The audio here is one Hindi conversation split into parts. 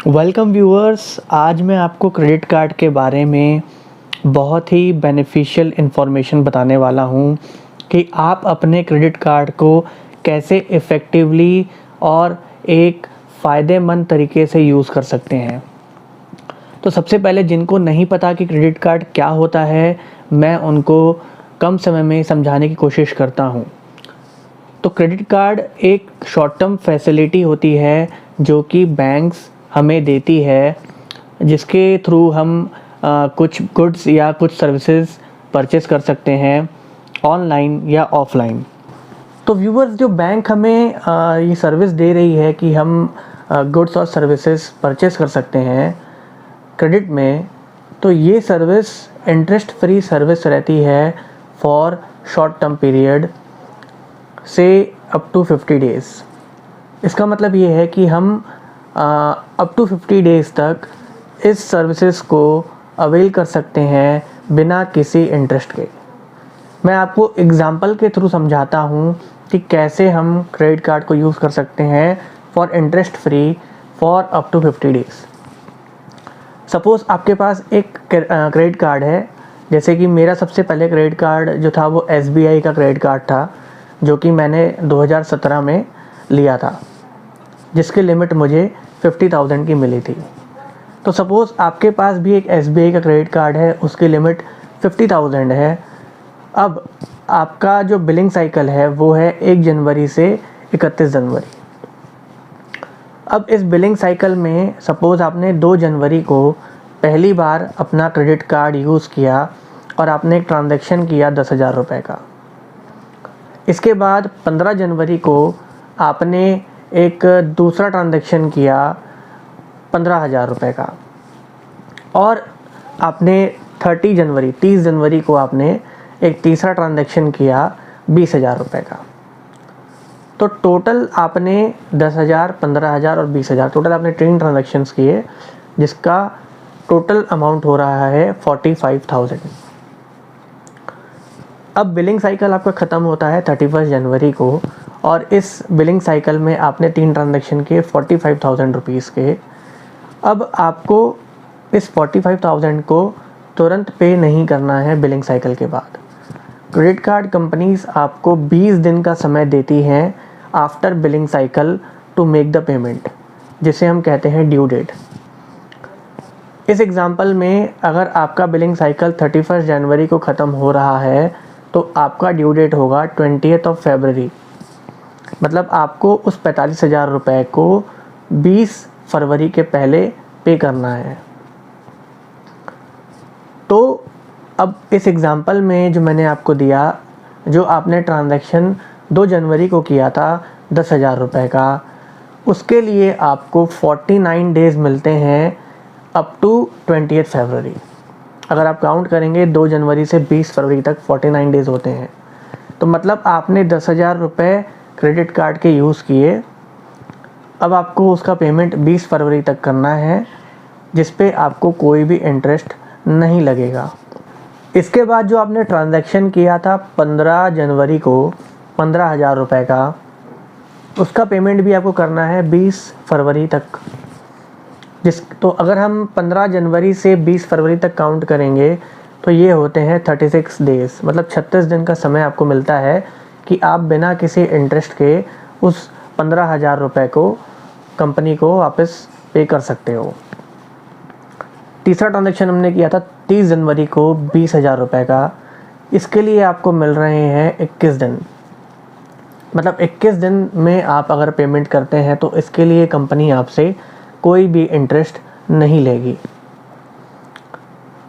Welcome viewers. आज मैं आपको क्रेडिट कार्ड के बारे में बहुत ही बेनिफिशियल इन्फॉर्मेशन बताने वाला हूं कि आप अपने क्रेडिट कार्ड को कैसे इफ़ेक्टिवली और एक फ़ायदेमंद तरीके से यूज़ कर सकते हैं। तो सबसे पहले जिनको नहीं पता कि क्रेडिट कार्ड क्या होता है, मैं उनको कम समय में समझाने की कोशिश करता हूं। तो क्रेडिट कार्ड एक शॉर्ट टर्म फैसिलिटी होती है जो कि बैंक्स हमें देती है, जिसके थ्रू हम कुछ गुड्स या कुछ सर्विसेज परचेस कर सकते हैं ऑनलाइन या ऑफलाइन। तो व्यूअर्स, जो बैंक हमें ये सर्विस दे रही है कि हम गुड्स और सर्विसेज परचेस कर सकते हैं क्रेडिट में, तो ये सर्विस इंटरेस्ट फ्री सर्विस रहती है फॉर शॉर्ट टर्म पीरियड से अप टू 50 डेज़। इसका मतलब ये है कि हम अप टू 50 डेज़ तक इस सर्विसेज को अवेल कर सकते हैं बिना किसी इंटरेस्ट के। मैं आपको एग्ज़ाम्पल के थ्रू समझाता हूँ कि कैसे हम क्रेडिट कार्ड को यूज़ कर सकते हैं for interest free for up to 50 days. Suppose आपके पास एक क्रेडिट कार्ड है, जैसे कि मेरा सबसे पहले क्रेडिट कार्ड जो था वो SBI का क्रेडिट कार्ड था, जो कि मैंने 2017 में लिया था, जिसकी लिमिट मुझे 50,000 की मिली थी। तो सपोज़ आपके पास भी एक SBI का क्रेडिट कार्ड है, उसकी लिमिट 50,000 है। अब आपका जो बिलिंग साइकिल है वो है 1 जनवरी से 31 जनवरी। अब इस बिलिंग साइकिल में सपोज़ आपने 2 जनवरी को पहली बार अपना क्रेडिट कार्ड यूज़ किया और आपने एक ट्रांजैक्शन किया 10,000 रुपये का। इसके बाद 15 जनवरी को आपने एक दूसरा ट्रांजैक्शन किया 15,000 रुपये का, और आपने 30 जनवरी को आपने एक तीसरा ट्रांजैक्शन किया 20,000 रुपये का। तो टोटल आपने 10,000, 15,000 और 20,000, टोटल आपने 3 ट्रांजैक्शंस किए, जिसका टोटल अमाउंट हो रहा है 45,000। अब बिलिंग साइकिल आपका ख़त्म होता है 31 जनवरी को, और इस बिलिंग साइकिल में आपने 3 ट्रांजैक्शन किए 45,000 रुपीज़ के। अब आपको इस 45,000 को तुरंत पे नहीं करना है बिलिंग साइकिल के बाद। क्रेडिट कार्ड कंपनीज़ आपको 20 दिन का समय देती हैं after billing cycle to make the payment, जिसे हम कहते हैं ड्यू डेट। इस एग्ज़ाम्पल में अगर आपका बिलिंग साइकिल 31 जनवरी को ख़त्म हो रहा है तो आपका ड्यू डेट होगा 20 फरवरी। मतलब आपको उस 45,000 रुपये को 20 फरवरी के पहले पे करना है। तो अब इस एग्ज़ाम्पल में जो मैंने आपको दिया, जो आपने ट्रांजैक्शन 2 जनवरी को किया था 10,000 रुपये का, उसके लिए आपको 49 डेज़ मिलते हैं अप टू 20 फरवरी। अगर आप काउंट करेंगे 2 जनवरी से 20 फरवरी तक 49 डेज़ होते हैं। तो मतलब आपने 10,000 रुपये क्रेडिट कार्ड के यूज़ किए। अब आपको उसका पेमेंट 20 फरवरी तक करना है, जिस पे आपको कोई भी इंटरेस्ट नहीं लगेगा। इसके बाद जो आपने ट्रांजैक्शन किया था 15 जनवरी को 15,000 रुपये का, उसका पेमेंट भी आपको करना है 20 फरवरी तक। तो अगर हम 15 जनवरी से 20 फरवरी तक काउंट करेंगे तो ये होते हैं 36 डेज़। मतलब 36 दिन का समय आपको मिलता है कि आप बिना किसी इंटरेस्ट के उस 15,000 रुपये को कंपनी को वापस पे कर सकते हो। तीसरा ट्रांजैक्शन हमने किया था 30 जनवरी को 20,000 रुपये का। इसके लिए आपको मिल रहे हैं 21 दिन। मतलब 21 दिन में आप अगर पेमेंट करते हैं तो इसके लिए कंपनी आपसे कोई भी इंटरेस्ट नहीं लेगी।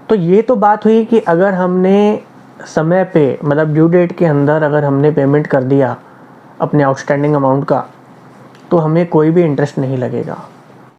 तो ये तो बात हुई कि अगर हमने समय पे, मतलब ड्यू डेट के अंदर अगर हमने पेमेंट कर दिया अपने आउटस्टैंडिंग अमाउंट का, तो हमें कोई भी इंटरेस्ट नहीं लगेगा।